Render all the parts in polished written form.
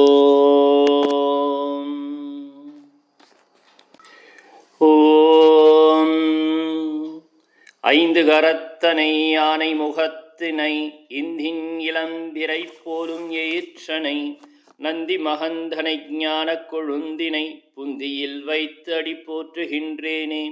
ஓம் ஓம் ஐந்து கரத்தனை யானை முகத்தினை இந்தின் இளம்பிரை போலும் ஏற்றனை நந்தி மகந்தனை ஞான கொழுந்தினை புந்தியில் வைத்து அடி போற்றுகின்றேனே.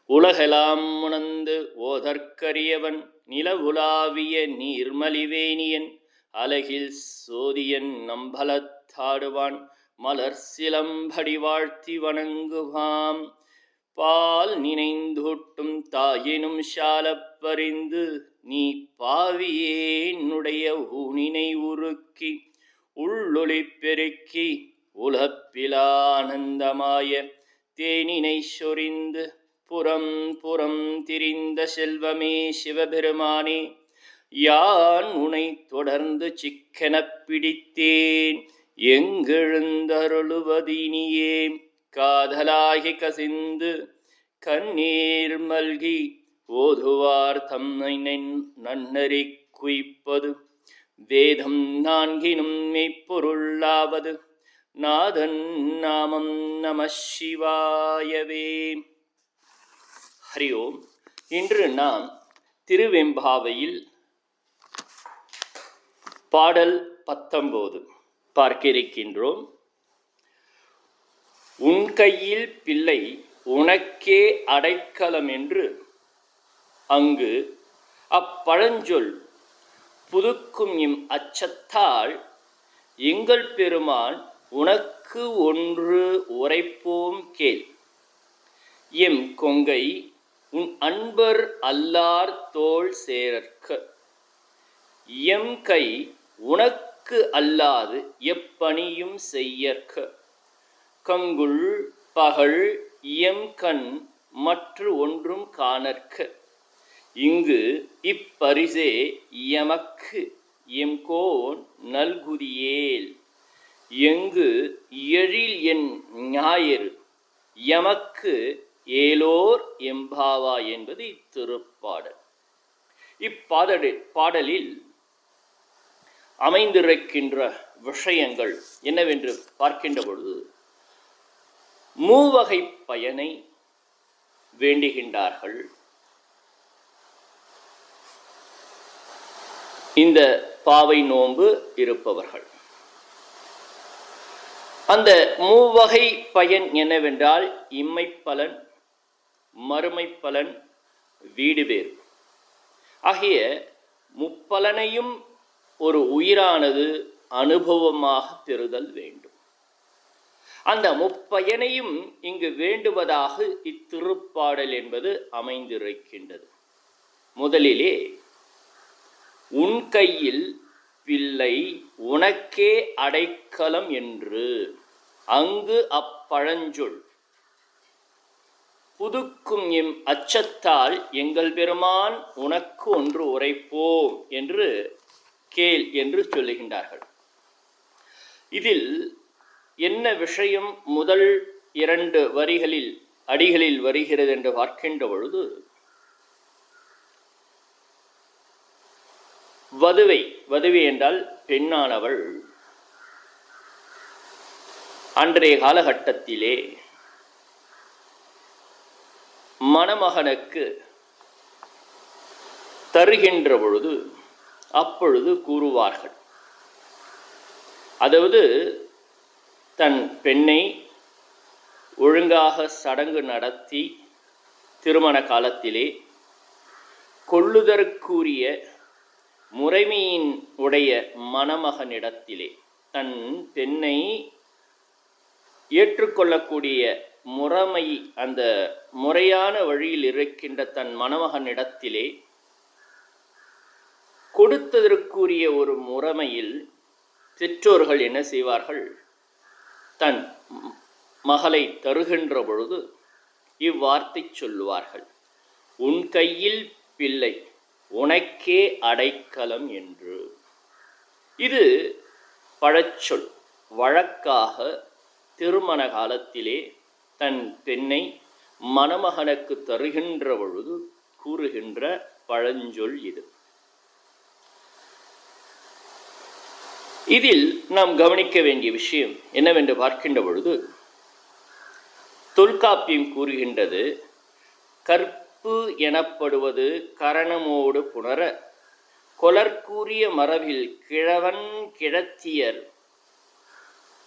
உலகெலாம் உணர்ந்து ஓதற்கரியவன் நிலவுலாவிய நீர்மலிவேணியன் அலகில் சோதியன் நம்பலத்தாடுவான் மலர் சிலம்படி வாழ்த்தி வணங்குவாம். பால் நினைந்தூட்டும் தாயினும் சாலப்பறிந்து நீ பாவியேனுடைய ஊனினை உருக்கி உள்ளொளி பெருக்கி உலப்பிலானந்தமாய தேனினை சொரிந்து புறம் புறம் திரிந்த செல்வமே சிவபெருமானே, யான் உனை தொடர்ந்து சிக்கெனப் பிடித்தேன் எங்கெழுந்தருளுவதினியே. காதலாகி கசிந்து கண்ணீர் மல்கி ஓதுவார் தம்மை நன்னறி குய்ப்பது வேதம் நான்கினும் மெய்ப்பொருளாவது நாதன் நாமம் நம சிவாயவே. ஹரி ஓம். இன்று நாம் திருவெம்பாவையில் பாடல் 19 பார்க்க இருக்கின்றோம். உன் கையில் பிள்ளை உனக்கே அடைக்கலம் என்று அங்கு அப்பழஞ்சொல் புதுக்கும் இம் அச்சத்தால் எங்கள் பெருமான் உனக்கு ஒன்று உரைப்போம் கேள். எம் கொங்கை உன் அன்பர் அல்லார் தோள் சேரற்க, எம் கை உனக்கு அல்லாது எப்பணியும் செய்யற்க. கங்குள் பகல் எம் கண் மற்ற ஒன்றும் காணற்க, இங்கு இப்பரிசே எமக்கு எம்கோன் நல்குதியேல். எங்கு எழில் என் ஞாயிறு எமக்கு ஏலோர் எம்பாவா என்பது இத்திருப்பாடல். பாடலில் அமைந்திருக்கின்ற விஷயங்கள் என்னவென்று பார்க்கின்ற பொழுது மூவகை பயனை வேண்டுகின்றார்கள். இந்த பாவை நோன்பு இருப்பவர்கள் அந்த மூவகை பயன் என்னவென்றால் இம்மை பலன், மறுமை பலன், வீடு பேறு ஆகிய முப்பலனையும் ஒரு உயிரானது அனுபவமாக பெறுதல் வேண்டும். அந்த முப்பயனையும் இங்கு வேண்டுவதாக இத்திருப்பாடல் என்பது அமைந்திருக்கின்றது. முதலிலே உன் கையில் பிள்ளை உனக்கே அடைக்கலம் என்று அங்கு அப்பழஞ்சொல் புதுக்கும் எம் அச்சத்தால் எங்கள் பெருமான் உனக்கு ஒன்று உரைப்போம் என்று கேள் என்று சொல்லுகின்றார்கள். இதில் என்ன விஷயம் முதல் 2 வரிகளில் அடிகளில் வருகிறது என்று பார்க்கின்ற பொழுது, வதுவை என்றால் பெண்ணானவள் அன்றைய காலகட்டத்திலே மணமகனுக்கு தருகின்ற பொழுது அப்பொழுது கூறுவார்கள், அதாவது தன் பெண்ணை ஒழுங்காக சடங்கு நடத்தி திருமண காலத்திலே கொள்ளுதற்குரிய முறைமையின் உடைய மணமகனிடத்திலே தன் பெண்ணை ஏற்றுக்கொள்ளக்கூடிய முறைமை, அந்த முறையான வழியில் இருக்கின்ற தன் மணமகனிடத்திலே கொடுத்ததற்குரிய ஒரு முறைமையில் பெற்றோர்கள் என்ன செய்வார்கள், தன் மகளை தருகின்ற பொழுது இவ்வார்த்தை சொல்லுவார்கள், உன் கையில் பிள்ளை உனக்கே அடைக்கலம் என்று. இது பழச்சொல். வழக்காக திருமண காலத்திலே தன் பெண்ணை மணமகனுக்கு தருகின்ற பொழுது கூறுகின்ற பழஞ்சொல் இது. இதில் நாம் கவனிக்க வேண்டிய விஷயம் என்னவென்று பார்க்கின்ற பொழுது, தொல்காப்பியம் கூறுகின்றது, கற்பு எனப்படுவது கரணமோடு புணர கொலர்கூறிய மரபில் கிழவன் கிழத்தியர்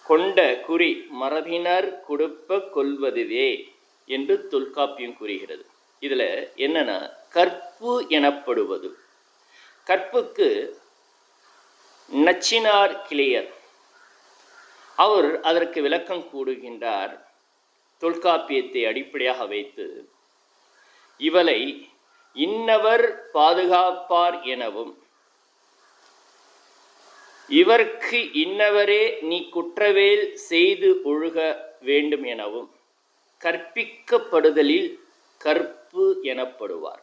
கொண்ட குறி மரபினர் கொடுப்ப கொள்வதுவே என்று தொல்காப்பியம் கூறுகிறது. இதில் என்னன்னா, கற்பு எனப்படுவது, கற்புக்கு நச்சினார் கிளையர் அவர் அதற்கு விளக்கம் கூறுகின்றார். தொல்காப்பியத்தை அடிப்படையாக வைத்து, இவளை இன்னவர் பாதுகாப்பார் எனவும், இவர்க்கு இன்னவரே நீ குற்றவேல் செய்து ஒழுக வேண்டும் எனவும் கற்பிக்கப்படுதலில் கற்பு எனப்படுவார்.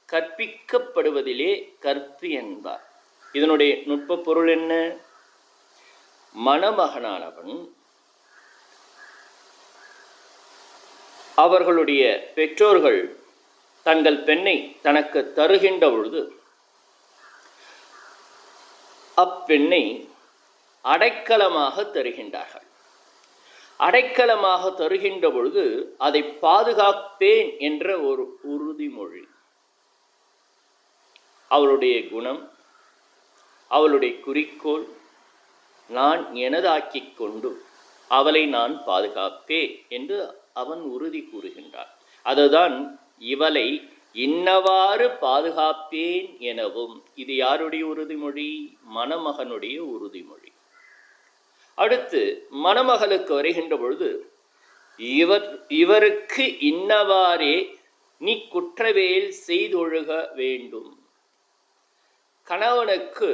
கற்பிக்கப்படுவதிலே கற்பு என்பார். இதனுடைய நுட்ப பொருள் என்ன? மணமகனானவன் அவர்களுடைய பெற்றோர்கள் தங்கள் பெண்ணை தனக்கு தருகின்ற பொழுது அப்பெண்ணை அடைக்கலமாக தருகின்றார்கள். அடைக்கலமாக தருகின்ற பொழுது அதை பாதுகாப்பேன் என்ற ஒரு உறுதிமொழி. அவளுடைய குணம், அவளுடைய குறிக்கோள் நான் எனதாக்கிக் கொண்டு அவளை நான் பாதுகாப்பேன் என்று அவன் உறுதி கூறுகின்றான். அதுதான் இவளை இன்னவாறு பாதுகாப்பேன் எனவும். இது யாருடைய உறுதிமொழி? மணமகனுடைய உறுதிமொழி. அடுத்து மணமகளுக்கு வருகின்ற பொழுது, இவருக்கு இன்னவாறே நீ குற்றவேல் செய்தொழுக வேண்டும். கணவனுக்கு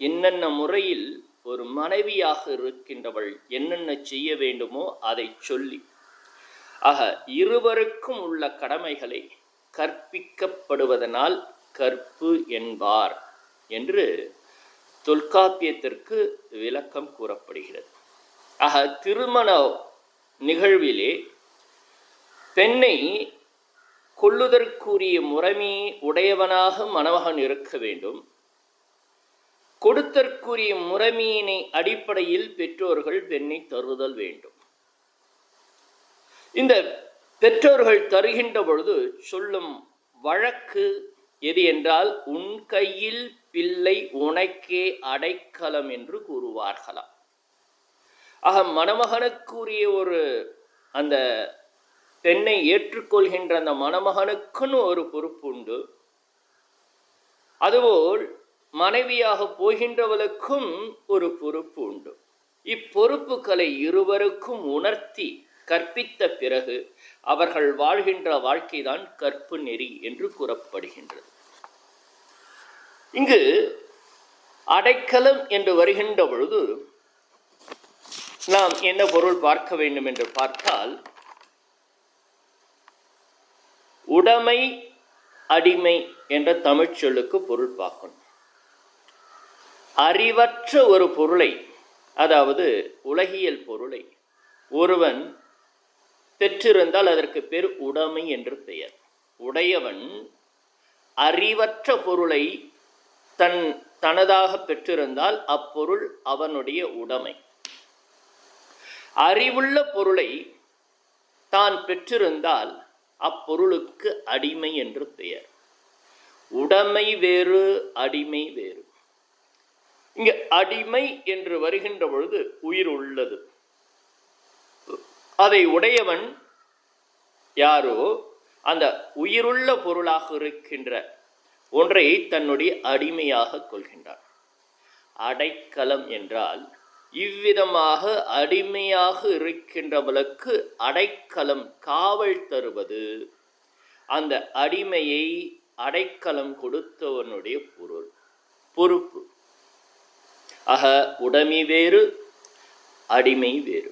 என்னென்ன முறையில் ஒரு மனைவியாக இருக்கின்றவள் என்னென்ன செய்ய வேண்டுமோ அதை சொல்லி, ஆக இருவருக்கும் உள்ள கடமைகளை கற்பிக்கப்படுவதனால் கற்பு என்பார் என்று தொல்காப்பியத்திற்கு விளக்கம் கூறப்படுகிறது. ஆக திருமண நிகழ்விலே பெண்ணை கொள்ளுதற்குரிய முறைமை உடையவனாக மணமகன் இருக்க வேண்டும். கொடுத்தற்குரிய முறைமையினை அடிப்படையில் பெற்றோர்கள் பெண்ணை தருதல் வேண்டும். இந்த பெற்றோர்கள் தருகின்ற பொழுது சொல்லும் வழக்கு எது என்றால், உன் கையில் பிள்ளை உனக்கே அடைக்கலம் என்று கூறுவார்களாம். ஆக மணமகனுக்குரிய ஒரு அந்த பெண்ணை ஏற்றுக்கொள்கின்ற அந்த மணமகனுக்குன்னு ஒரு பொறுப்பு உண்டு. அதுபோல் மனைவியாக போகின்றவளுக்கும் ஒரு பொறுப்பு உண்டு. இப்பொறுப்புகளை இருவருக்கும் உணர்த்தி கற்பித்த பிறகு அவர்கள் வாழ்கின்ற வாழ்க்கைதான் கற்பு நெறி என்று கூறப்படுகின்றது. இங்கு அடைக்கலம் என்று வருகின்ற பொழுது நாம் என்ன பொருள் பார்க்க வேண்டும் என்று பார்த்தால், உடைமை அடிமை என்ற தமிழ் சொல்லுக்கு பொருள் பார்க்கணும். அறிவற்ற ஒரு பொருளை, அதாவது உலகியல் பொருளை ஒருவன் பெற்றிருந்தால் அதற்கு பேர் உடைமை என்று பெயர். உடையவன் அறிவற்ற பொருளை தனதாக பெற்றிருந்தால் அப்பொருள் அவனுடைய உடைமை. அறிவுள்ள பொருளை தான் பெற்றிருந்தால் அப்பொருளுக்கு அடிமை என்று பெயர். உடைமை வேறு, அடிமை வேறு. இங்க அடிமை என்று வருகின்ற பொழுது உயிர் உள்ளது. அதை உடையவன் யாரோ அந்த உயிருள்ள பொருளாக இருக்கின்ற ஒன்றை தன்னுடைய அடிமையாக கொள்கின்றார். அடைக்கலம் என்றால் இவ்விதமாக அடிமையாக இருக்கின்றவளுக்கு அடைக்கலம், காவல் தருவது, அந்த அடிமையை அடைக்கலம் கொடுத்தவனுடைய பொறுப்பு. ஆக உடைமை வேறு, அடிமை வேறு.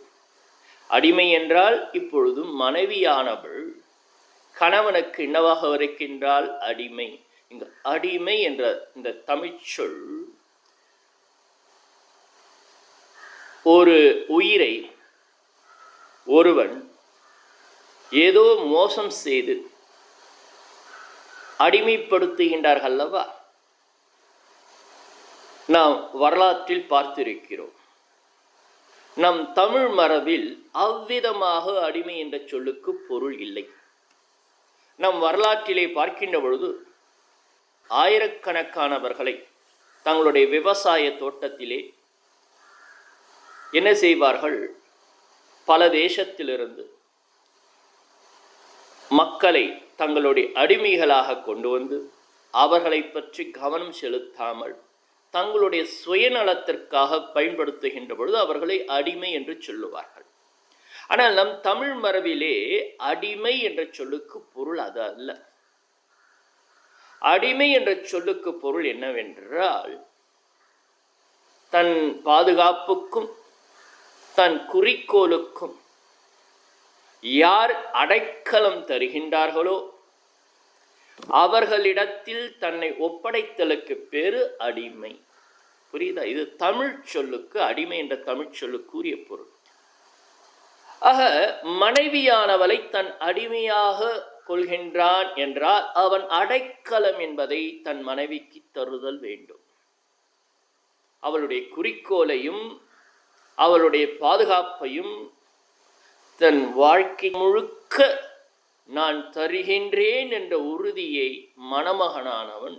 அடிமை என்றால் இப்பொழுது மனைவியானவள் கணவனுக்கு என்னவாக இருக்கின்றால் அடிமை. இங்கு அடிமை என்ற இந்த தமிழ்ச்சொல் ஒரு உயிரை ஒருவன் ஏதோ மோசம் செய்து அடிமைப்படுத்துகின்றார்கள் அல்லவா, நாம் வரலாற்றில் பார்த்திருக்கிறோம். நம் தமிழ் மரபில் அவ்விதமாக அடிமை என்ற சொல்லுக்கு பொருள் இல்லை. நம் வரலாற்றிலே பார்க்கின்ற பொழுது ஆயிரக்கணக்கானவர்களை தங்களுடைய விவசாய தோட்டத்திலே என்ன செய்வார்கள்? பல தேசத்திலிருந்து மக்களை தங்களுடைய அடிமைகளாக கொண்டு வந்து அவர்களை பற்றி கவனம் செலுத்தாமல் தங்களுடைய சுயநலத்திற்காக பயன்படுத்துகின்ற பொழுது அவர்களை அடிமை என்று சொல்லுவார்கள். ஆனால் நம் தமிழ் மரபிலே அடிமை என்ற சொல்லுக்கு பொருள் அது அல்ல. அடிமை என்ற சொல்லுக்கு பொருள் என்னவென்றால், தன் பாதுகாப்புக்கும் தன் குறிக்கோளுக்கும் யார் அடைக்கலம் தருகின்றார்களோ அவர்களிடத்தில் தன்னை ஒப்படைத்தலுக்கு பேரு அடிமை. புரியுதா? இது தமிழ் சொல்லுக்கு, அடிமை என்ற தமிழ் சொல்லுக்குரிய பொருள். ஆக மனைவியானவளை தன் அடிமையாக கொள்கின்றான் என்றால் அவன் அடைக்கலம் என்பதை தன் மனைவிக்கு தருதல் வேண்டும். அவளுடைய குறிக்கோளையும் அவளுடைய பாதுகாப்பையும் தன் வாழ்க்கை முழுக்க நான் தருகின்றேன் என்ற உறுதியை மணமகனானவன்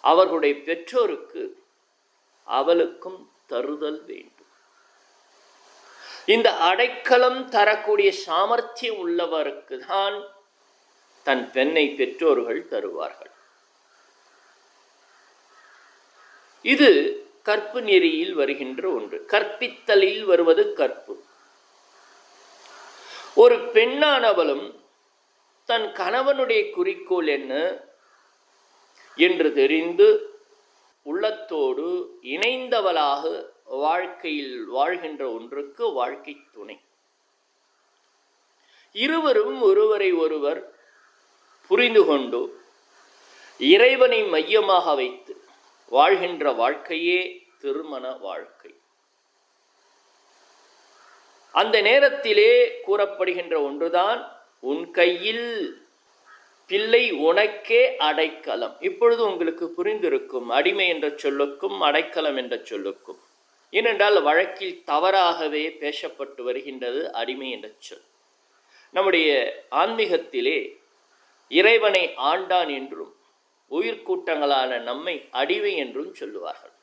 அவர்களுடைய பெற்றோருக்கு அவளுக்கும் தருதல் வேண்டும். இந்த அடைக்கலம் தரக்கூடிய சாமர்த்தியம் உள்ளவருக்கு தான் தன் பெண்ணை பெற்றோர்கள் தருவார்கள். இது கற்பு நெறியில் வருகின்ற ஒன்று. கற்பித்தலில் வருவது கற்பு. ஒரு பெண்ணானவளும் தன் கணவனுடைய குறிக்கோள் என்ன என்று தெரிந்து உள்ளத்தோடு இணைந்தவளாக வாழ்க்கையில் வாழ்கின்ற ஒன்றுக்கு வாழ்க்கை துணை. இருவரும் ஒருவரை ஒருவர் புரிந்து கொண்டு இறைவனை மையமாக வைத்து வாழ்கின்ற வாழ்க்கையே திருமண வாழ்க்கை. அந்த நேரத்திலே கூறப்படுகின்ற ஒன்றுதான், உன் கையில் பிள்ளை உனக்கே அடைக்கலம். இப்பொழுது உங்களுக்கு புரிந்திருக்கும் அடிமை என்ற சொல்லுக்கும் அடைக்கலம் என்ற சொல்லுக்கும். ஏனென்றால் வழக்கில் தவறாகவே பேசப்பட்டு வருகின்றது அடிமை என்ற சொல். நம்முடைய ஆன்மீகத்திலே இறைவனை ஆண்டான் என்றும் உயிர்கூட்டங்களான நம்மை அடிமை என்றும் சொல்லுவார்கள்.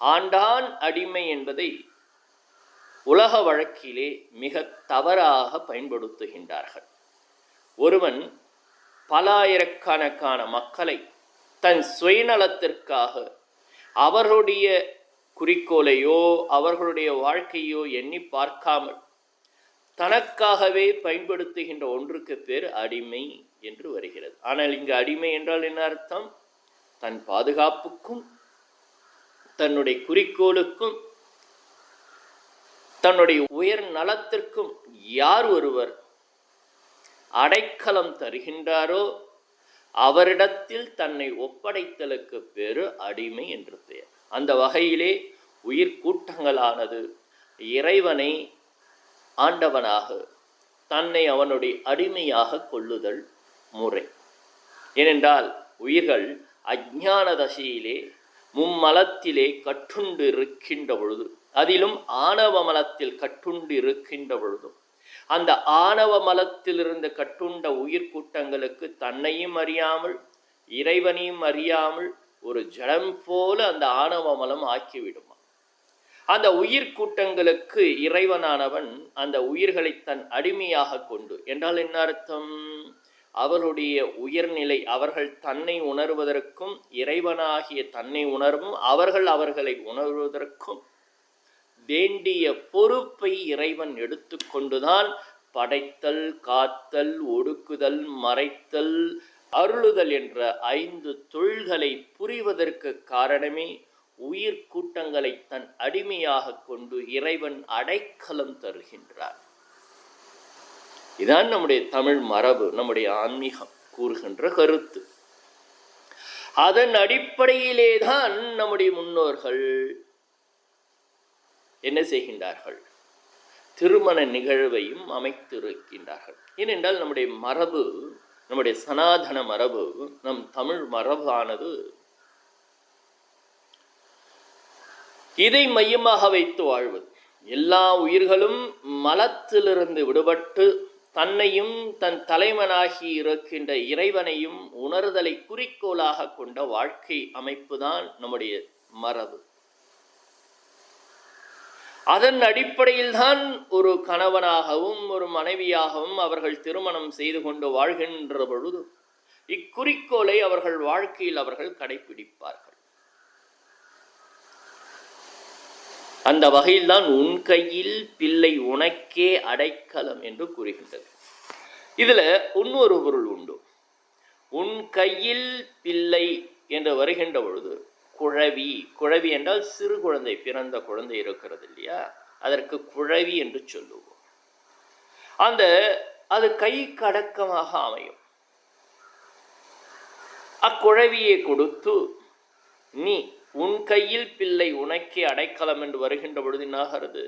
ஆண்டான் அடிமை என்பதை உலக வழக்கிலே மிக தவறாக பயன்படுத்துகின்றார்கள். ஒருவன் பல ஆயிரக்கணக்கான மக்களை தன் சுயநலத்திற்காக அவர்களுடைய குறிக்கோளையோ அவர்களுடைய வாழ்க்கையோ எண்ணி பார்க்காமல் தனக்காகவே பயன்படுத்துகின்ற ஒன்றுக்கு பேர் அடிமை என்று வருகிறது. ஆனால் இங்கு அடிமை என்றால் என்ன அர்த்தம்? தன் பாதுகாப்புக்கும் தன்னுடைய குறிக்கோளுக்கும் தன்னுடைய உயர் நலத்திற்கும் யார் ஒருவர் அடைக்கலம் தருகின்றாரோ அவரிடத்தில் தன்னை ஒப்படைத்தலுக்கு பேரு அடிமை என்று பெயர். அந்த வகையிலே உயிர்கூட்டங்களானது இறைவனை ஆண்டவனாக தன்னை அவனுடைய அடிமையாக கொள்ளுதல் முறை. ஏனென்றால் உயிர்கள் அஞ்ஞான தசையிலே மும்மலத்திலே கட்டுண்டு இருக்கின்ற பொழுது, அதிலும் ஆணவ மலத்தில் கட்டுண்டு இருக்கின்ற பொழுதும், அந்த ஆணவ மலத்திலிருந்து கட்டுண்ட உயிர்கூட்டங்களுக்கு தன்னையும் அறியாமல் இறைவனையும் அறியாமல் ஒரு ஜடம் போல அந்த ஆணவ மலம் ஆக்கிவிடுமா. அந்த உயிர்கூட்டங்களுக்கு இறைவனானவன் அந்த உயிர்களை தன் அடிமையாக கொண்டு, என்றால் என்ன அர்த்தம்? அவருடைய உயர்நிலை, அவர்கள் தன்னை உணர்வதற்கும் இறைவனாகிய தன்னை உணர்வும் அவர்கள் அவர்களை உணர்வதற்கும் வேண்டிய பொறுப்பை இறைவன் எடுத்துக்கொண்டுதான் படைத்தல், காத்தல், ஒடுக்குதல், மறைத்தல், அருளுதல் என்ற 5 தொழில்களை புரிவதற்கு காரணமே உயிர்கூட்டங்களை தன் அடிமையாக கொண்டு இறைவன் அடைக்கலம் தருகின்றார். இதான் நம்முடைய தமிழ் மரபு, நம்முடைய ஆன்மீகம் கூறுகின்ற கருத்து. அதன் அடிப்படையிலே தான் நம்முடைய முன்னோர்கள் என்ன செய்கின்றார்கள்? திருமண நிகழ்வையும் அமைத்திருக்கின்றார்கள். ஏனென்றால் நம்முடைய மரபு, நம்முடைய சனாதன மரபு, நம் தமிழ் மரபானது இதை மையமாக வைத்து வாழ்வது. எல்லா உயிர்களும் மலத்திலிருந்து விடுபட்டு தன்னையும் தன் தலைவனாகி இருக்கின்ற இறைவனையும் உணர்தலை குறிக்கோளாக கொண்ட வாழ்க்கை அமைப்புதான் நம்முடைய மரபு. அதன் அடிப்படையில் தான் ஒரு கணவனாகவும் ஒரு மனைவியாகவும் அவர்கள் திருமணம் செய்து கொண்டு வாழ்கின்ற பொழுது இக்குறிக்கோளை அவர்கள் வாழ்க்கையில் அவர்கள் கடைபிடிப்பார்கள். அந்த வகையில்தான் உன் கையில் பிள்ளை உனக்கே அடைக்கலம் என்று கூறுகின்றது. இதுல இன்னொரு பொருள் உண்டு. உன் கையில் பிள்ளை என்று வருகின்ற பொழுது குழவி, குழவி என்றால் சிறு குழந்தை, பிறந்த குழந்தை இருக்கிறது இல்லையா, அதற்கு குழவி என்று சொல்லுவோம். அது கைக்கு அடக்கமாக அமையும். அக்குழவியை கொடுத்து நீ உன் கையில் பிள்ளை உனக்கே அடைக்கலம் என்று வருகின்ற பொழுது என்னாகிறது,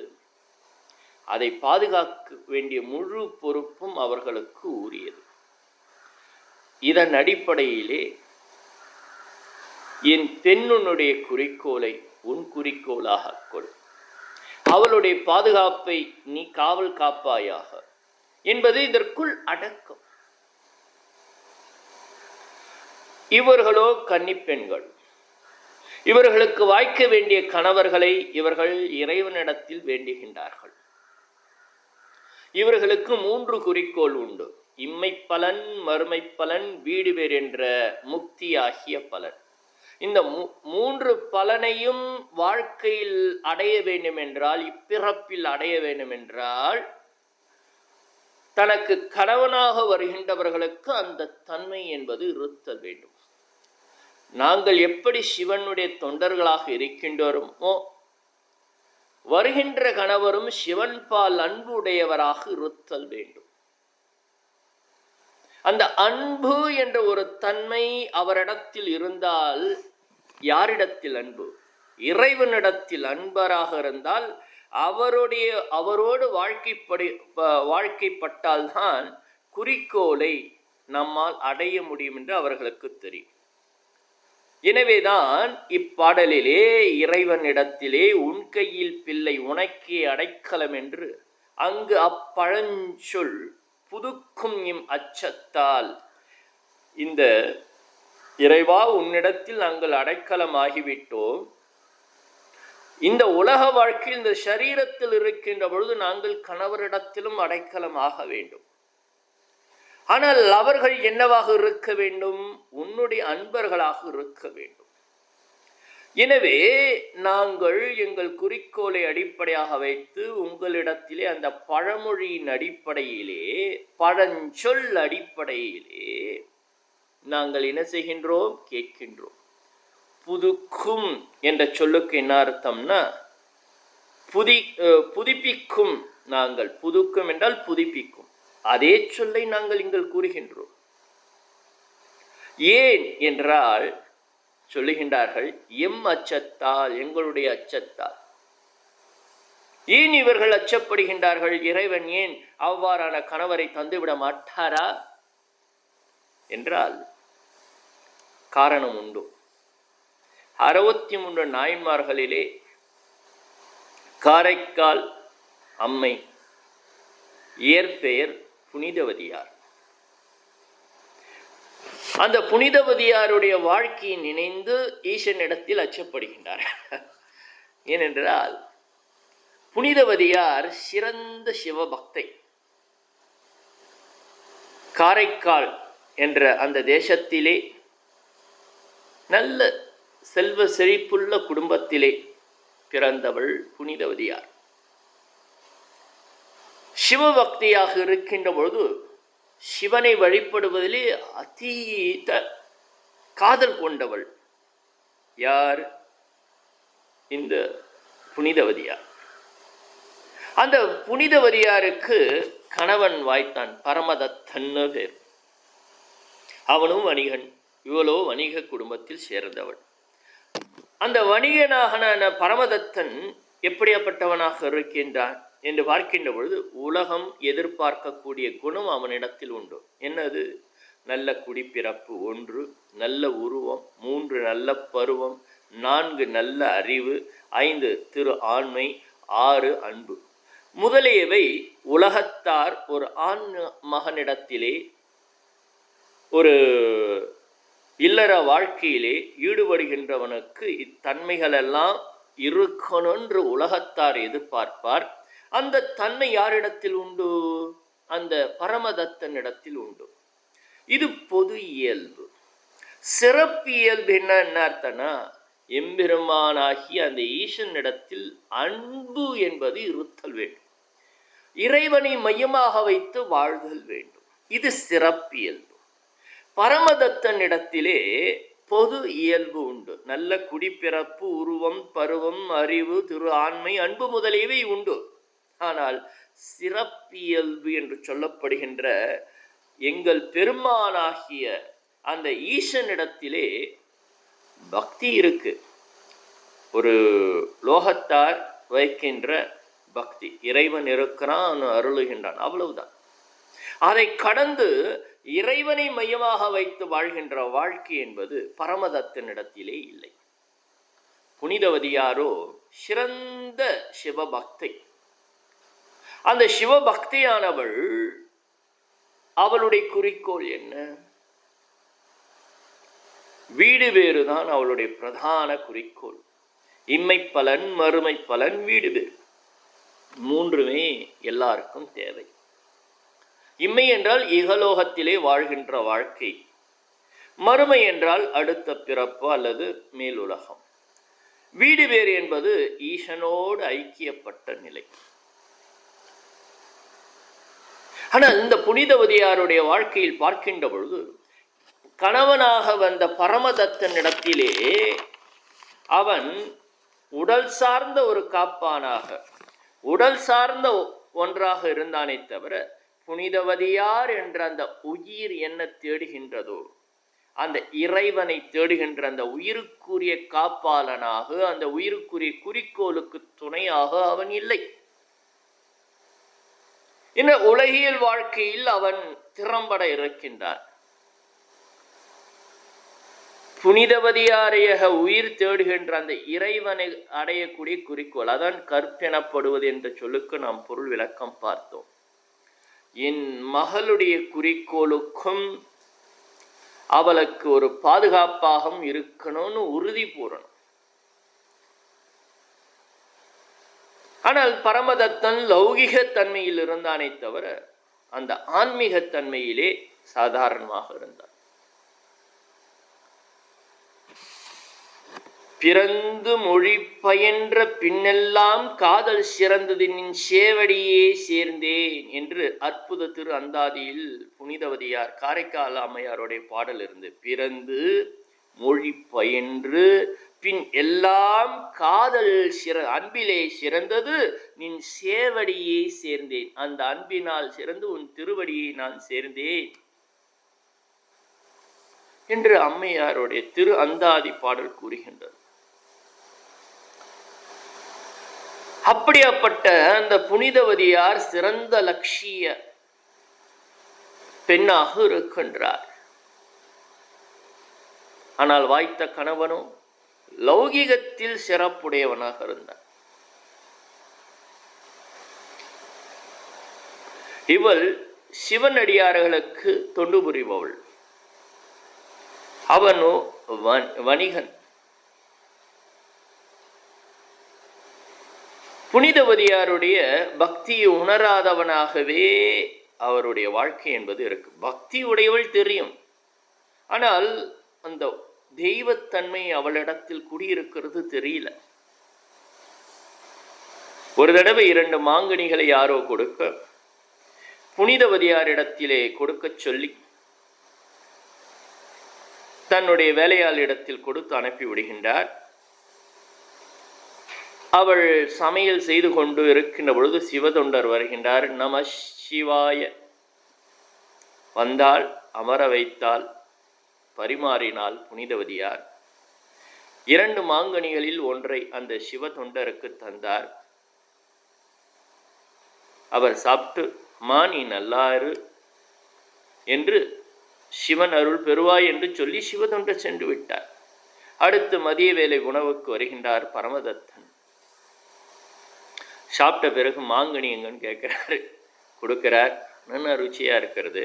அதை பாதுகாக்க வேண்டிய முழு பொறுப்பும் அவர்களுக்கு உரியது. இதன் அடிப்படையிலே என் பெண்ணுடைய குறிக்கோளை உன் குறிக்கோளாக கொள், அவளுடைய பாதுகாப்பை நீ காவல் காப்பாயாக என்பது இதற்குள் அடக்கம். இவர்களோ கன்னிப்பெண்கள், இவர்களுக்கு வாய்க்க வேண்டிய கணவர்களை இவர்கள் இறைவனிடத்தில் வேண்டுகின்றார்கள். இவர்களுக்கு 3 குறிக்கோள் உண்டு. இம்மை பலன், மறுமை பலன், வீடு பேர் என்ற முக்தி ஆகிய பலன். இந்த 3 பலனையும் வாழ்க்கையில் அடைய வேண்டும் என்றால், இப்பிறப்பில் அடைய வேண்டும் என்றால், தனக்கு கணவனாக வருகின்றவர்களுக்கு அந்த தன்மை என்பது இருத்தல் வேண்டும். நாங்கள் எப்படி சிவனுடைய தொண்டர்களாக இருக்கின்றோமோ, வருகின்ற கணவரும் சிவன் பால் அன்பு உடையவராக இருத்தல் வேண்டும். அந்த அன்பு என்ற ஒரு தன்மை அவரிடத்தில் இருந்தால், யாரிடத்தில் அன்பு? இறைவனிடத்தில் அன்பராக இருந்தால் அவரோடு வாழ்க்கைப்பட்டால்தான் குறிக்கோளை நம்மால் அடைய முடியும் என்று அவர்களுக்கு தெரியும். எனவேதான் இப்பாடலிலே இறைவனிடத்திலே உன் கையில் பிள்ளை உனக்கே அடைக்கலம் என்று அங்கு அப்பழஞ்சொல் புதுக்கும் இம் அச்சத்தால், இந்த இறைவா உன்னிடத்தில் நாங்கள் அடைக்கலம் ஆகிவிட்டோம், இந்த உலக வாழ்க்கையில் இந்த சரீரத்தில் இருக்கின்ற பொழுது நாங்கள் கணவரிடத்திலும் அடைக்கலம் ஆக வேண்டும். ஆனால் அவர்கள் என்னவாக இருக்க வேண்டும்? உன்னுடைய அன்பர்களாக இருக்க வேண்டும். எனவே நாங்கள் எங்கள் குறிக்கோளை அடிப்படையாக வைத்து உங்களிடத்திலே அந்த பழமொழியின் அடிப்படையிலே, பழஞ்சொல் அடிப்படையிலே நாங்கள் என்ன செய்கின்றோம்? கேட்கின்றோம். புதுக்கும் என்ற சொல்லுக்கு என்ன அர்த்தம்னா, புதுப்பிக்கும். நாங்கள் புதுக்கும் என்றால் புதுப்பிக்கும். அதே சொல்லை நாங்கள் இங்கு கூறுகின்றோம். ஏன் என்றால் சொல்லுகின்றார்கள், எம் அச்சத்தால், எங்களுடைய அச்சத்தால். ஏன் இவர்கள் அச்சப்படுகின்றார்கள்? இறைவன் ஏன் அவ்வாறான கணவரை தந்துவிட மாட்டாரா என்றால் காரணம் உண்டு. 63 நாயன்மார்களிலே காரைக்கால் அம்மை இயற்பெயர் புனிதவதியார். அந்த புனிதவதியாருடைய வாழ்க்கையை நினைந்து ஈசனிடத்தில் அச்சப்படுகின்றார். ஏனென்றால் புனிதவதியார் சிறந்த சிவபக்தை. காரைக்கால் என்ற அந்த தேசத்திலே நல்ல செல்வ செழிப்புள்ள குடும்பத்திலே பிறந்தவள் புனிதவதியார். சிவபக்தியாக இருக்கின்ற பொழுது சிவனை வழிபடுவதிலே அதீத காதல் கொண்டவள். யார்? இந்த புனிதவதியார். அந்த புனிதவதியாருக்கு கணவன் வாய்த்தான், பரமதத்தன் பேர். அவனும் வணிகன், இவளோ வணிக குடும்பத்தில் சேர்ந்தவள். அந்த வணிகனான பரமதத்தன் எப்படியாப்பட்டவனாக இருக்கின்றான் என்று பார்க்கின்ற பொழுது உலகம் எதிர்பார்க்கக்கூடிய குணம் அவனிடத்தில் உண்டு. என்னது? நல்ல குடிப்பிறப்பு 1, நல்ல உருவம் 3, நல்ல பருவம் 4, நல்ல அறிவு 5 திரு ஆண்மை, 6 அன்பு. முதலியவை உலகத்தார் ஒரு ஆண் மகனிடத்திலே ஒரு இல்லற வாழ்க்கையிலே ஈடுபடுகின்றவனுக்கு இத்தன்மைகள் எல்லாம் இருக்கணும்ன்று உலகத்தார் எதிர்பார்ப்பார். அந்த தன்மை யாரிடத்தில் உண்டு? அந்த பரமதத்தனிடத்தில் உண்டு. இது பொது இயல்பு. சிறப்பு இயல்பு என்ன அர்த்தம்னா, எம்பெருமானாகி அந்த ஈசனிடத்தில் அன்பு என்பது இருத்தல் வேண்டும். இறைவனை மையமாக வைத்து வாழ்தல் வேண்டும். இது சிறப்பியல்பு. பரமதத்தனிடத்திலே பொது இயல்பு உண்டு. நல்ல குடிப்பிறப்பு, உருவம், பருவம், அறிவு, திரு ஆண்மை, அன்பு முதலியவை உண்டு. ஆனால் சிறப்பியல்பு என்று சொல்லப்படுகின்ற எங்கள் பெருமானாகிய அந்த ஈசனிடத்திலே பக்தி இருக்கு. ஒரு லோகத்தார் வைக்கின்ற பக்தி, இறைவன் இருக்கிறான், அருளுகின்றான், அவ்வளவுதான். அதை கடந்து இறைவனை மையமாக வைத்து வாழ்கின்ற வாழ்க்கை என்பது பரமதத்தனிடத்திலே இல்லை. புனிதவதியாரோ சிறந்த சிவபக்தை. அந்த சிவபக்தியானவள், அவளுடைய குறிக்கோள் என்ன? வீடு வேறுதான் அவளுடைய பிரதான குறிக்கோள். இம்மை பலன், மறுமை பலன், வீடு வேறு, மூன்றுமே எல்லாருக்கும் தேவை. இம்மை என்றால் இகலோகத்திலே வாழ்கின்ற வாழ்க்கை, மறுமை என்றால் அடுத்த பிறப்பு அல்லது மேலுலகம், வீடு வேறு என்பது ஈசனோடு ஐக்கியப்பட்ட நிலை. ஆனால் இந்த புனிதவதியாருடைய வாழ்க்கையில் பார்க்கின்ற பொழுது, கணவனாக வந்த பரமதத்தனிடத்திலே அவன் உடல் சார்ந்த ஒரு காப்பானாக, உடல் சார்ந்த ஒன்றாக இருந்தானே தவிர, புனிதவதியார் என்ற அந்த உயிர் என்ன தேடுகின்றதோ, அந்த இறைவனை தேடுகின்ற அந்த உயிருக்குரிய காப்பாளனாக, அந்த உயிருக்குரிய குறிக்கோளுக்கு துணையாக அவன் இல்லை. இந்த உலகியல் வாழ்க்கையில் அவன் திறம்பட இருக்கின்றான். புனிதவதியாரையக உயிர் தேடுகின்ற அந்த இறைவனை அடையக்கூடிய குறிக்கோள், அதான் கற்பெனப்படுவது என்ற சொல்லுக்கு நாம் பொருள் விளக்கம் பார்த்தோம். என் மகளுடைய குறிக்கோளுக்கும் அவளுக்கு ஒரு பாதுகாப்பாக இருக்கணும்னு உறுதி பூரணும். ஆனால் பரமதத்தன் லௌகிக தன்மையில் இருந்தானே தவிர அந்த ஆன்மீக தன்மையிலே சாதாரணமாக இருந்தான். பிறந்து மொழி பயின்ற பின்னெல்லாம் காதல் சிறந்தது நின் சேவடியே சேர்ந்தேன் என்று அற்புத திரு அந்தாதியில் புனிதவதியார் காரைக்கால் அம்மையாருடைய பாடல் இருந்து, பிறந்து மொழி பயின்று பின் எல்லாம் காதல் அன்பிலே சிறந்தது நின் சேவடியே சேர்ந்தேன், அந்த அன்பினால் சிறந்து உன் திருவடியை நான் சேர்ந்தேன் என்று அம்மையாருடைய திரு அந்தாதி பாடல் கூறுகின்றது. அப்படியாப்பட்ட அந்த புனிதவதியார் சிறந்த லட்சிய பெண்ணாக இருக்கின்றார். ஆனால் வாய்த்த கணவனோ லௌகிகத்தில் சிறப்புடையவனாக இருந்தார். இவள் சிவனடியார்களுக்கு தொண்டு புரிபவள், அவனோ வணிகன். புனிதவதியாருடைய பக்தியை உணராதவனாகவே அவருடைய வாழ்க்கை என்பது இருக்கு. பக்தி உடையவள் தெரியும், ஆனால் அந்த தெய்வத்தன்மை அவளிடத்தில் குடியிருக்கிறது தெரியல. ஒரு தடவை 2 மாங்கனிகளை யாரோ கொடுக்க, புனிதவதியாரிடத்திலே கொடுக்க சொல்லி தன்னுடைய வேலையாளிடத்தில் கொடுத்து அனுப்பி விடுகின்றார். அவள் சமையல் செய்து கொண்டு இருக்கின்ற பொழுது சிவதொண்டர் வருகின்றார். நம சிவாய. வந்தால், அமர வைத்தால், பரிமாறினாள் புனிதவதியார். 2 மாங்கனிகளில் ஒன்றை அந்த சிவதொண்டருக்கு தந்தார். அவர் சாப்பிட்டு, மா நீ நல்லாரு என்று சிவன் அருள் பெறுவாய் என்று சொல்லி சிவதொண்டர் சென்று விட்டார். அடுத்து மதிய வேளை உணவுக்கு வருகின்றார் பரமதத்தன். சாப்பிட்ட பிறகு மாங்கனி எங்கன்னு கேட்குறாரு. கொடுக்குறார். நல்லா ருச்சியாக இருக்கிறது.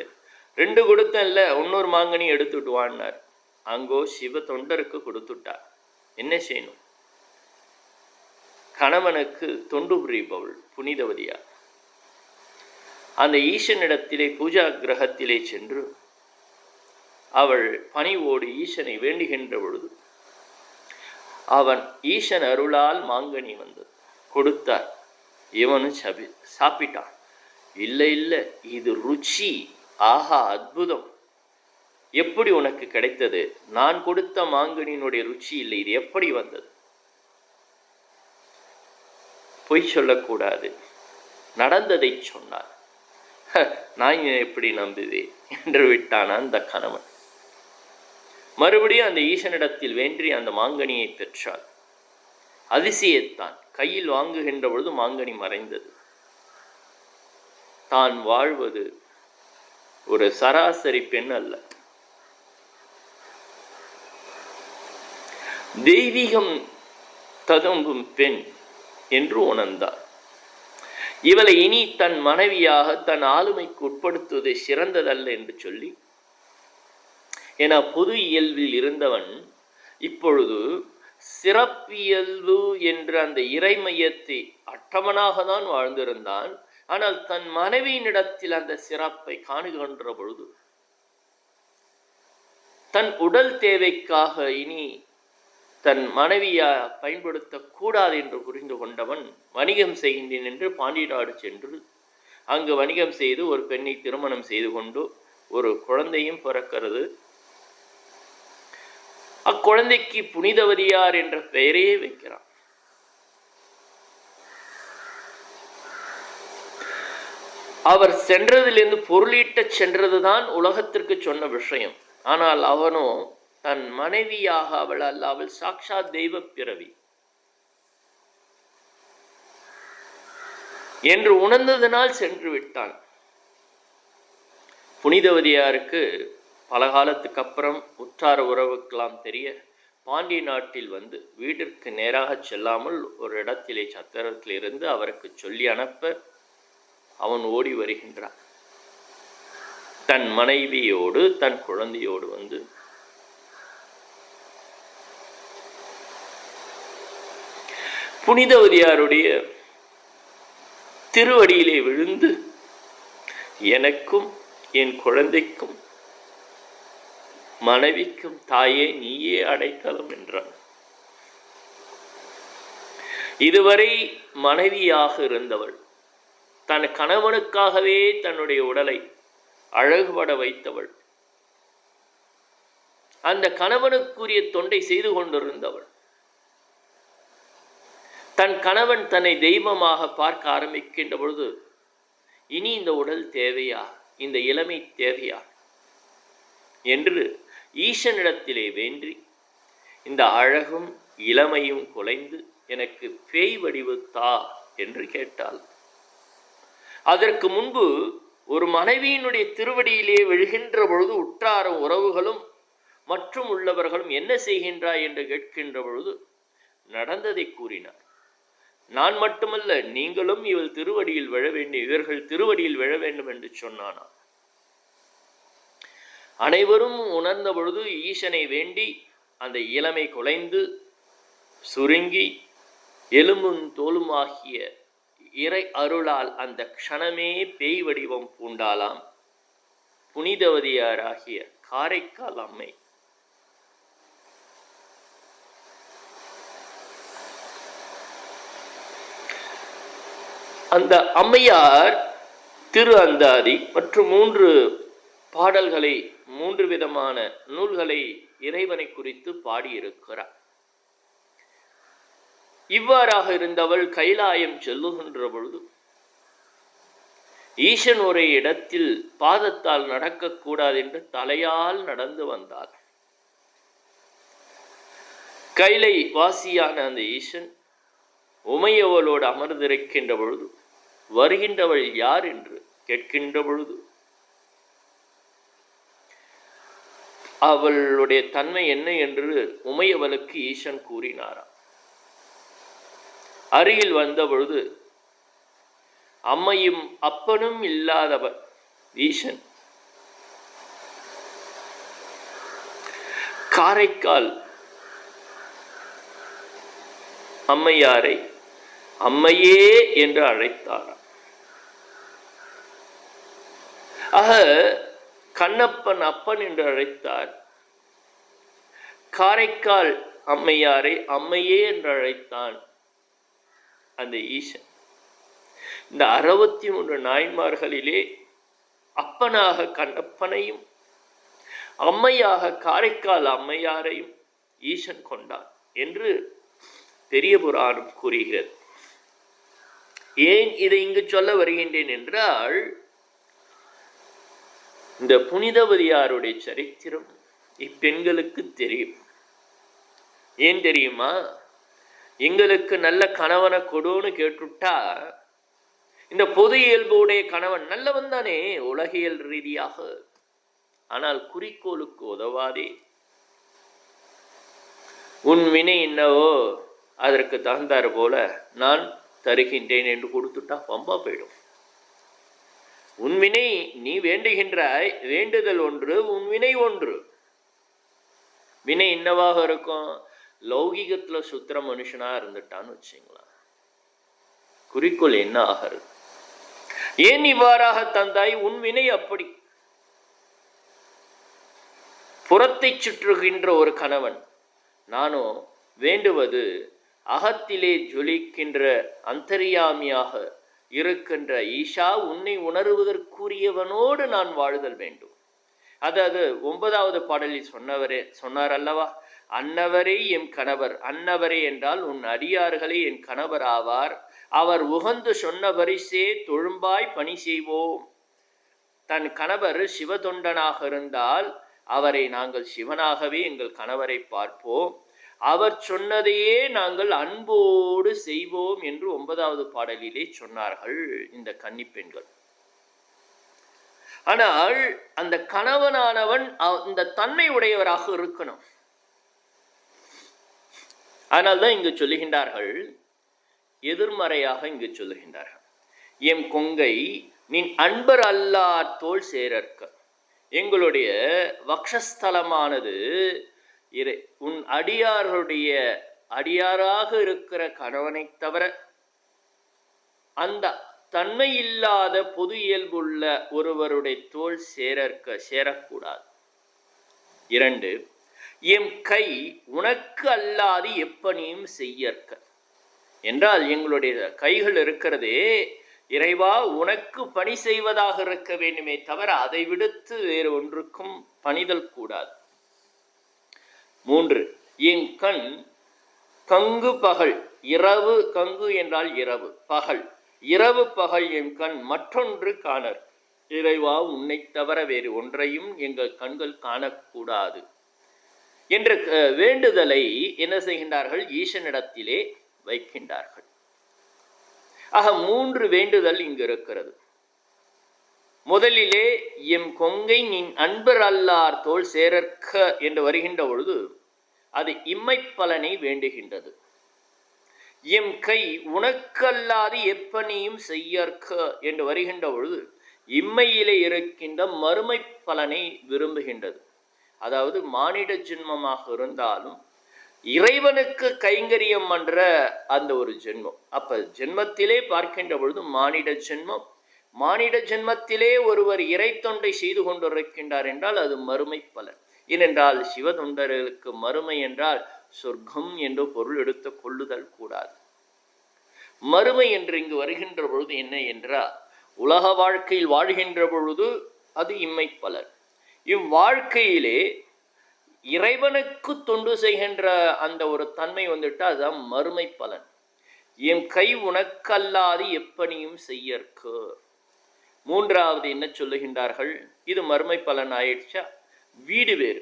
2 கொடுத்தேன்ல, இன்னொரு மாங்கனி எடுத்துட்டு வான்னார். அங்கோ சிவ தொண்டருக்கு கொடுத்துட்டார். என்ன செய்யணும்? கணவனுக்கு தொண்டு புரிபவள் புனிதவதியார் அந்த ஈசனிடத்திலே பூஜா கிரகத்திலே சென்று அவள் பணிவோடு ஈசனை வேண்டுகின்ற பொழுது அவன் ஈசன் அருளால் மாங்கனி வந்தது. கொடுத்தார். இவனும் சாப்பிட்டான். இல்லை இல்லை, இது ருச்சி, ஆஹா அற்புதம், எப்படி உனக்கு கிடைத்தது? நான் கொடுத்த மாங்கனியினுடைய ருச்சி இல்லை, இது எப்படி வந்தது? பொய் சொல்லக்கூடாது, நடந்ததை சொன்னார். நான் எப்படி நம்புவேன் என்று விட்டான் அந்த கணவன். மறுபடியும் அந்த ஈசனிடத்தில் வேண்டி அந்த மாங்கனியை பெற்றாள். அதிசயத்தான். கையில் வாங்குகின்ற பொழுது மாங்கனி மறைந்தது. தான் வாழ்வது ஒரு சராசரி பெண் அல்ல, தெய்வீகம் ததும்பும் பெண் என்று உணர்ந்தார். இவளை இனி தன் மனைவியாக தன் ஆளுமைக்கு உட்படுத்துவது சிறந்ததல்ல என்று சொல்லி, என பொது இயல்பில் இருந்தவன் இப்பொழுது சிறப்பியல்பு என்ற அந்த இறைமையத்தை அட்டவனாக தான் வாழ்ந்திருந்தான். ஆனால் தன் மனைவியினிடத்தில் அந்த சிறப்பை காணுகின்ற பொழுது தன் உடல் தேவைக்காக இனி தன் மனைவியா பயன்படுத்தக்கூடாது என்று புரிந்து கொண்டவன் வணிகம் செய்கின்றேன் என்று பாண்டி நாடு சென்று அங்கு வணிகம் செய்து ஒரு பெண்ணை திருமணம் செய்து கொண்டு ஒரு குழந்தையும் பிறக்கிறது. அக்குழந்தைக்கு புனிதவதியார் என்ற பெயரையே வைக்கிறான். அவர் சென்றதிலிருந்து பொருளீட்ட சென்றதுதான் உலகத்திற்கு சொன்ன விஷயம். ஆனால் அவனோ தன் மனைவியாக அவள் அல்ல, அவள் சாக்ஷாத் தெய்வ பிறவி என்று உணர்ந்ததனால் சென்று விட்டான். புனிதவதியாருக்கு பல காலத்துக்கு அப்புறம் உற்றார உறவுக்கெல்லாம் தெரிய பாண்டிய நாட்டில் வந்து வீட்டிற்கு நேராக செல்லாமல் ஒரு இடத்திலே சத்திரத்தில் இருந்து அவருக்கு சொல்லி அனுப்ப அவன் ஓடி வருகின்றான். தன் மனைவியோடு தன் குழந்தையோடு வந்து புனிதவதியாருடைய திருவடியிலே விழுந்து, எனக்கும் என் குழந்தைக்கும் மனைவிக்கும் தாயே நீயே அடைக்கலம் என்றான். இதுவரை மனைவியாக இருந்தவள் தன் கணவனுக்காகவே தன்னுடைய உடலை அழகுபட வைத்தவள், அந்த கணவனுக்குரிய தொண்டை செய்து கொண்டிருந்தவள், தன் கணவன் தன்னை தெய்வமாக பார்க்க ஆரம்பிக்கின்ற பொழுது இனி இந்த உடல் தேவையா, இந்த இளமை தேவையா என்று ஈசனிடத்திலே வேண்டி இந்த அழகும் இளமையும் குலைந்து எனக்கு பேய் வடிவு தா என்று கேட்டாள். அதற்கு முன்பு ஒரு மனைவியினுடைய திருவடியிலே விழுகின்ற பொழுது உற்றார உறவுகளும் மற்றும் உள்ளவர்களும் என்ன செய்கின்றாய் என்று கேட்கின்ற பொழுது நடந்ததை கூறினார். நான் மட்டுமல்ல, நீங்களும் இவள் திருவடியில் விழ வேண்டும், இவர்கள் திருவடியில் விழ வேண்டும் என்று சொன்னானா. அனைவரும் உணர்ந்த பொழுது ஈசனை வேண்டி அந்த இளமை குலைந்து சுருங்கி எலும்பும் தோலுமாகிய இறை அருளால் அந்த க்ஷணமே பேய் வடிவம் பூண்டாலாம் புனிதவதியாராகிய காரைக்கால் அம்மை. அந்த அம்மையார் திரு அந்தாதி மற்றும் 3 பாடல்களை 3 விதமான நூல்களை இறைவனை குறித்து பாடியிருக்கிறார். இவ்வாறாக இருந்தவள் கைலாயம் செல்லுகின்ற பொழுது ஈசன் ஒரு இடத்தில் பாதத்தால் நடக்கக்கூடாது என்று தலையால் நடந்து வந்தாள். கைலை வாசியான அந்த ஈசன் உமையவளோடு அமர்ந்திருக்கின்ற பொழுது வருகின்றவள் யார் என்று கேட்கின்ற பொழுது அவளுடைய தன்மை என்ன என்று உமையவளுக்கு ஈசன் கூறினாராம். அருகில் வந்த பொழுது அம்மையும் அப்பனும் இல்லாதவர் ஈசன். காரைக்கால் அம்மையாரை அம்மையே என்று அழைத்தார். ஆக கண்ணப்பன் அப்பன் என்று அழைத்தார். காரைக்கால் அம்மையாரை அம்மையே என்று அழைத்தான் அந்த ஈசன். இந்த 63 நாயன்மார்களிலே அப்பனாக கண்ணப்பனையும் அம்மையாக காரைக்கால் அம்மையாரையும் ஈசன் கொண்டான் என்று பெரிய புராணம் கூறுகிறது. ஏன் இதை இங்கு சொல்ல வருகின்றேன் என்றால், இந்த புனிதவதியாருடைய சரித்திரம் இப்பெண்களுக்கு தெரியும். ஏன் தெரியுமா? எங்களுக்கு நல்ல கணவனை கொடுன்னு கேட்டுட்டா, இந்த பொது இயல்புடைய கணவன் நல்லவன் தானே உலகியல் ரீதியாக, ஆனால் குறிக்கோளுக்கு உதவாதே. உன் வினை என்னவோ அதற்கு தகுந்தாறு போல நான் தருகின்றேன் என்று கொடுத்துட்டா பம்பா போயிடும். உன்வினை நீ வேண்டுகின்றாய், வேண்டுதல் ஒன்று, உன்வினை ஒன்று. வினை என்னவாக இருக்கும்? லௌகிகத்துல சுத்திர மனுஷனா இருந்துட்டான்னு வச்சுங்களா, குறிக்கோள் என்ன ஆகிறது? ஏன் இவ்வாறாக தந்தாய்? உன் வினை அப்படி. புறத்தை சுற்றுகின்ற ஒரு கணவன், நானோ வேண்டுவது அகத்திலே ஜொலிக்கின்ற அந்தர்யாமியாக இருக்கின்ற ஈஷா உன்னை உணர்வதற்குரியவனோடு நான் வாழுதல் வேண்டும். அது 9வது பாடலில் சொன்னார் அல்லவா, அன்னவரே எம் கணவர். அன்னவரே என்றால் உன் அடியார்களே என் கணவர் ஆவார். அவர் உகந்து சொன்ன பரிசே தொழும்பாய் பணி செய்வோம். தன் கணவர் சிவதொண்டனாக இருந்தால் அவரை நாங்கள் சிவனாகவே எங்கள் கணவரை பார்ப்போம். அவர் சொன்னதையே நாங்கள் அன்போடு செய்வோம் என்று 9வது பாடலிலே சொன்னார்கள் இந்த கன்னிப்பெண்கள். ஆனால் அந்த கணவனானவன் அந்த தன்மை உடையவராக இருக்கணும். அதனால்தான் இங்கு சொல்லுகின்றார்கள், எதிர்மறையாக இங்கு சொல்லுகின்றார்கள். எம் கொங்கை நின் அன்பர் அல்லார் தோள் சேரற்க. எங்களுடைய வக்ஷஸ்தலமானது உன் அடியார்களுடைய அடியாராக இருக்கிற கணவனை தவிர அந்த தன்மை இல்லாத பொது இயல்புள்ள ஒருவருடைய தோள் சேரக்கூடாது. 2, எம் கை உனக்கு அல்லாது எப்பணியும் செய்யற்க என்றால், எங்களுடைய கைகள் இருக்கிறதே இறைவா உனக்கு பணி செய்வதாக இருக்க வேண்டுமே தவிர அதை விடுத்து வேறு ஒன்றுக்கும் பணிதல் கூடாது. 3, என் கண் கங்கு பகல் இரவு. கங்கு என்றால் இரவு, பகல் இரவு பகல் என் கண் மற்றொன்று காணர். இறைவா உன்னை தவிர வேறு ஒன்றையும் எங்கள் கண்கள் காணக்கூடாது என்ற வேண்டுதலை என்ன செய்கின்றார்கள்? ஈசனிடத்திலே வைக்கின்றார்கள். ஆக 3 வேண்டுதல் இங்கு இருக்கிறது. முதலிலே எம் கொங்கை நின் அன்பர் அல்லார் தோள் சேரற்க என்று வருகின்ற பொழுது அது இம்மை பலனை வேண்டுகின்றது. எம் கை உனக்கல்லாது எப்பணியும் செய்யற்க என்று வருகின்ற பொழுது இம்மையிலே இருக்கின்ற மறுமை பலனை விரும்புகின்றது. அதாவது மானிட ஜென்மமாக இருந்தாலும் இறைவனுக்கு கைங்கரியம் என்ற அந்த ஒரு ஜென்மம். அப்ப ஜென்மத்திலே பார்க்கின்ற பொழுது மானிட ஜென்மம், மானிட ஜென்மத்திலே ஒருவர் இறை தொண்டை செய்து கொண்டிருக்கின்றார் என்றால் அது மறுமை பலன். ஏனென்றால் சிவதொண்டர்களுக்கு மறுமை என்றால் சொர்க்கம் என்று பொருள் எடுத்து கொள்ளுதல் கூடாது. மறுமை என்று இங்கு வருகின்ற பொழுது என்ன என்றால், உலக வாழ்க்கையில் வாழ்கின்ற பொழுது அது இம்மை பலன். இவ்வாழ்க்கையிலே இறைவனுக்கு தொண்டு செய்கின்ற அந்த ஒரு தன்மை வந்துட்டு அதுதான் மறுமை பலன். என் கை உனக்கல்லாது எப்பணியும் செய்யற்க. 3வது என்ன சொல்லுகின்றார்கள்? இது மறுமை பலன் ஆயிடுச்சா? வீடு வேறு.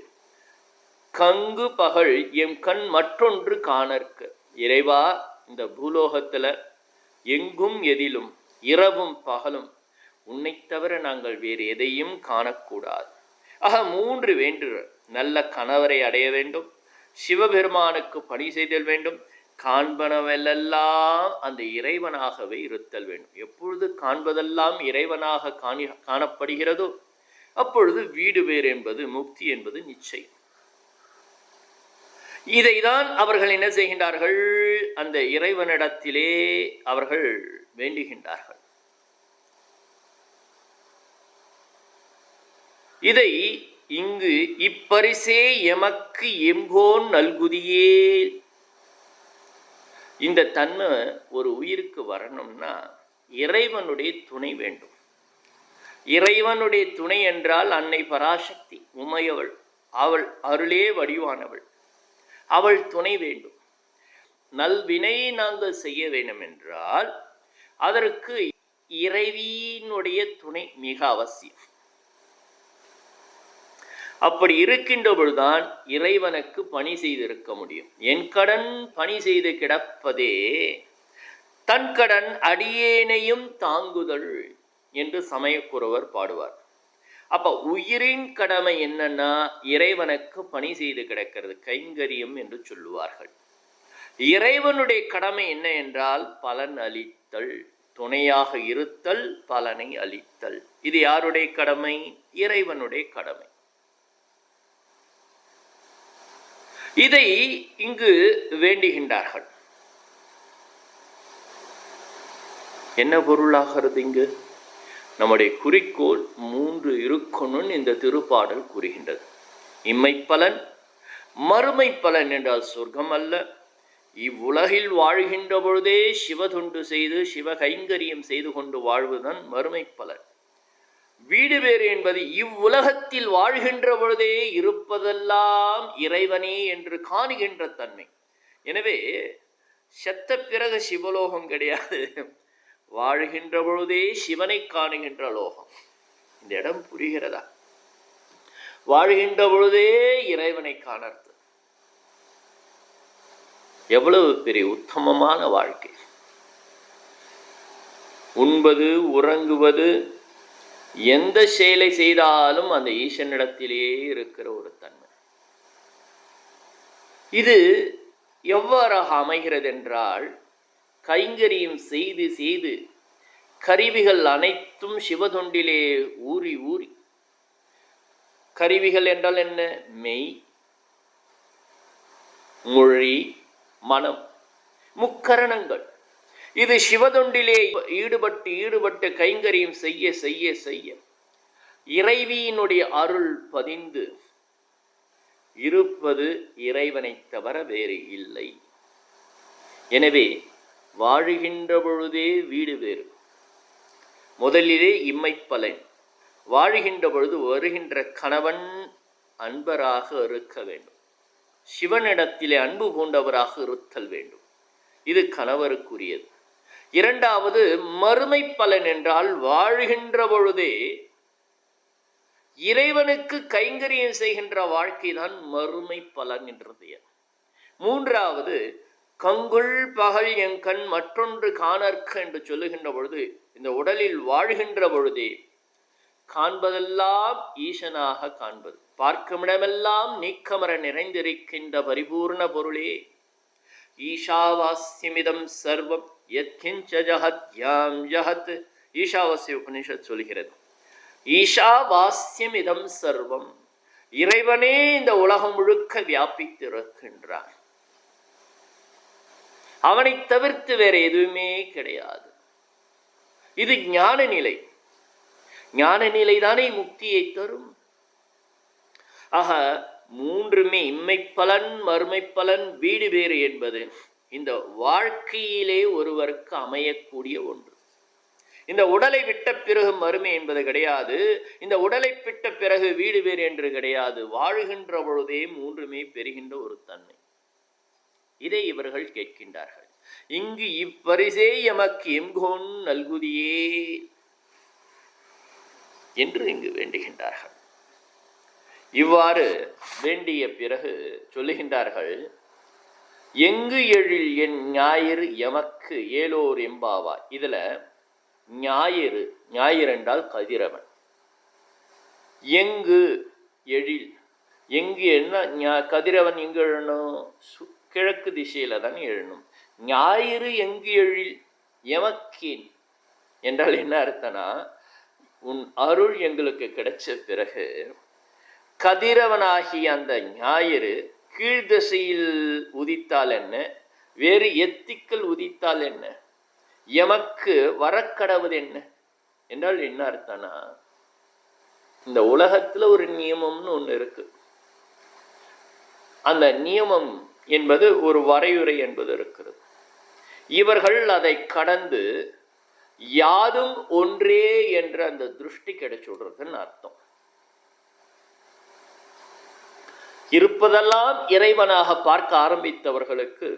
கங்கு பகல் எம் கண் மற்றொன்று காணற்க. இறைவா இந்த பூலோகத்துல எங்கும் எதிலும் இரவும் பகலும் உன்னை தவிர நாங்கள் வேறு எதையும் காணக்கூடாது. ஆக 3 வேண்டுதல். நல்ல கணவரை அடைய வேண்டும், சிவபெருமானுக்கு பணி செய்தல் வேண்டும், காண்பனவெல்லாம் அந்த இறைவனாகவே இருத்தல் வேண்டும். எப்பொழுது காண்பதெல்லாம் இறைவனாக காணப்படுகிறதோ அப்பொழுது வீடு பேர் என்பது, முக்தி என்பது நிச்சயம். இதைதான் அவர்கள் என்ன செய்கின்றார்கள்? அந்த இறைவனிடத்திலே அவர்கள் வேண்டுகின்றார்கள். இதை இங்கு இப்பரிசே எமக்கு எங்கோன் நல்குதியே. இந்த தன்மை ஒரு உயிருக்கு வரணும்னா இறைவனுடைய துணை வேண்டும். இறைவனுடைய துணை என்றால் அன்னை பராசக்தி உமையவள், அவள் அருளே வடிவானவள், அவள் துணை வேண்டும். நல்வினை நாங்கள் செய்ய வேண்டும் என்றால் அதற்கு இறைவியினுடைய துணை மிக அவசியம். அப்படி இருக்கின்ற பொழுதுதான் இறைவனுக்கு பணி செய்திருக்க முடியும். என் கடன் பணி செய்து கிடப்பதே தன் கடன் அடியேனையும் தாங்குதல் என்று சமயக்குறவர் பாடுவார். அப்ப உயிரின் கடமை என்னன்னா இறைவனுக்கு பணி செய்து கிடக்கிறது, கைங்கரியம் என்று சொல்லுவார்கள். இறைவனுடைய கடமை என்ன என்றால் பலன் அளித்தல், துணையாக இருத்தல், பலனை அளித்தல். இது யாருடைய கடமை? இறைவனுடைய கடமை. இதை இங்கு வேண்டுகின்றார்கள். என்ன பொருளாகிறது? இங்கு நம்முடைய குறிக்கோள் 3 இருக்கணும்னு இந்த திருப்பாடல் கூறுகின்றது. இம்மை பலன், மறுமை பலன் என்றால் சொர்க்கம் அல்ல, இவ்வுலகில் வாழ்கின்ற பொழுதே சிவதொண்டு செய்து சிவ கைங்கரியம் செய்து கொண்டு வாழ்வுதான் மறுமை பலன். வீடு வேறு என்பது இவ்வுலகத்தில் வாழ்கின்ற பொழுதே இருப்பதெல்லாம் இறைவனே என்று காணுகின்ற தன்மை. எனவே செத்த பிறகு சிவலோகம் கிடையாது, வாழ்கின்ற பொழுதே சிவனை காணுகின்ற லோகம். இந்த இடம் புரிகிறதா? வாழ்கின்ற பொழுதே இறைவனை காணறது எவ்வளவு பெரிய உத்தமமான வாழ்க்கை. உண்பது, உறங்குவது, எந்த செயலை செய்தாலும் அந்த ஈசனிடத்திலேயே இருக்கிற ஒரு தன்மை. இது எவ்வாறாக அமைகிறது என்றால் கைங்கரியம் செய்து செய்து கருவிகள் அனைத்தும் சிவதொண்டிலே ஊறி ஊறி, கருவிகள் என்றால் என்ன? மெய், மொழி, மனம், முக்கரணங்கள். இது சிவதொண்டிலே ஈடுபட்டு கைங்கரியம் செய்ய செய்ய செய்ய இறைவியினுடைய அருள் பதிந்து இருப்பது இறைவனை தவிர வேறு இல்லை. எனவே வாழுகின்ற பொழுதே வீடு வேறு. முதலிலே இம்மை பலன். வாழுகின்ற பொழுது வருகின்ற கணவன் அன்பராக இருக்க வேண்டும், சிவனிடத்திலே அன்பு பூண்டவராக இருத்தல் வேண்டும். இது கணவருக்குரியது. இரண்டாவது மறுமை பலன் என்றால் வாழ்கின்ற பொழுதே இறைவனுக்கு கைங்கரியம் செய்கின்ற வாழ்க்கை தான் மறுமை பலன் என்றது. மூன்றாவது கங்குள் பகல் என் கண் மற்றொன்று காணற்க என்று சொல்லுகின்ற பொழுது இந்த உடலில் வாழ்கின்ற பொழுதே காண்பதெல்லாம் ஈசனாக காண்பது, பார்க்குமிடமெல்லாம் நீக்கமர நிறைந்திருக்கின்ற பரிபூர்ண பொருளே. ஈஷாவாஸ்யமிதம் சர்வம் யத்கிஞ்ச ஜஹத் யாம் ஜஹத். ஈஷாவாஸ்ய உபனிஷத் சொல்கிறது, ஈஷாவாஸ்யமிதம் சர்வம், இறைவனே இந்த உலகம் முழுக்க வியாபித்திருக்கின்றான், அவனை தவிர்த்து வேற எதுவுமே கிடையாது. இது ஞான நிலை. ஞான நிலை தானே முக்தியை தரும். ஆக மூன்றுமே இம்மை பலன், மறுமை பலன், வீடு வேறு என்பது இந்த வாழ்க்கையிலே ஒருவருக்கு அமையக்கூடிய ஒன்று. இந்த உடலை விட்ட பிறகு மறுமை என்பது கிடையாது, இந்த உடலை விட்ட பிறகு வீடு வேறு என்று கிடையாது. வாழுகின்ற பொழுதே மூன்றுமே பெறுகின்ற ஒரு தன்மை. இதை இவர்கள் கேட்கின்றார்கள். இங்கு இப்பரிசே எமக்கு எங்கோன் நல்குதியே என்று இங்கு வேண்டுகின்றார்கள். இவ்வாறு வேண்டிய பிறகு சொல்லுகின்றார்கள், எங்கு எழில் என் ஞாயிறு எமக்கு ஏலோர் எம்பாவா. இதுல ஞாயிறு, ஞாயிறு என்றால் கதிரவன். எங்கு எழில், எங்கு என்ன கதிரவன் எங்கு எழணும்? கிழக்கு திசையில தான் எழணும். ஞாயிறு எங்கு எழில் எமக்கேன் என்றால் என்ன அர்த்தம்னா, உன் அருள் எங்களுக்கு கிடைச்ச பிறகு கதிரவனாகிய அந்த ஞாயிறு கீழ்திசையில் உதித்தால் என்ன, வேறு எத்திக்கல் உதித்தால் என்ன, எமக்கு வரக்கடவுது என்ன என்றால் என்ன அர்த்தம்னா, இந்த உலகத்துல ஒரு நியமம்னு ஒன்று இருக்கு. அந்த நியமம் என்பது ஒரு வரையுறை என்பது இருக்கிறது. இவர்கள் அதை கடந்து யாதும் ஒன்றே என்ற அந்த திருஷ்டி கிடைச்சுடுறதுன்னு அர்த்தம். இருப்பதெல்லாம் இறைவனாக பார்க்க ஆரம்பித்தவர்களுக்கு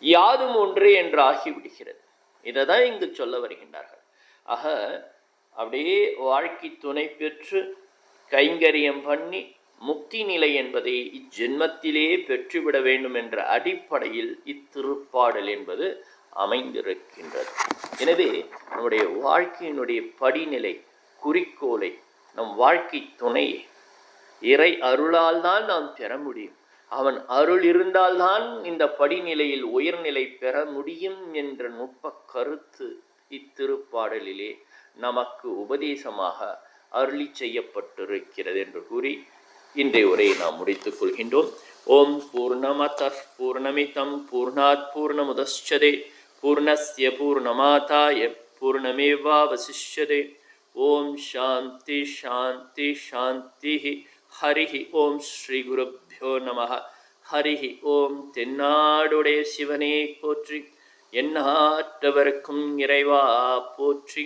யாதும் ஒன்றே என்று ஆகிவிடுகிறது. இதை தான் இங்கு சொல்ல வருகின்றார்கள். ஆக அப்படியே வாழ்க்கை துணை பெற்று கைங்கரியம் பண்ணி முக்தி நிலை என்பதை இஜென்மத்திலே பெற்றுவிட வேண்டும் என்ற அடிப்படையில் இத்திருப்பாடல் என்பது அமைந்திருக்கின்றது. எனவே நம்முடைய வாழ்க்கையினுடைய படிநிலை குறிக்கோளை, நம் வாழ்க்கை துணையை இறை அருளால் தான் நாம் பெற முடியும். அவன் அருள் இருந்தால்தான் இந்த படிநிலையில் உயர்நிலை பெற முடியும் என்ற நுட்ப கருத்து இத்திருப்பாடலிலே நமக்கு உபதேசமாக அருளி செய்யப்பட்டிருக்கிறது என்று கூறி இன்றைய உரையை நாம் முடித்துக் கொள்கின்றோம். ஓம் பூர்ணமதః பூர்ணமிதம் பூர்ணாத் பூர்ணமுதச்யதே பூர்ணஸ்ய பூர்ணமாதாய பூர்ணமேவாவசிஷ்யதே. ஓம் சாந்தி சாந்தி சாந்தி. ஹரிஹி ஓம் ஸ்ரீ குருப்யோ நமஹ. ஹரிஹி ஓம். தென்னாடுடைய சிவனே போற்றி, எந்நாட்டவர்க்கும் இறைவா போற்றி.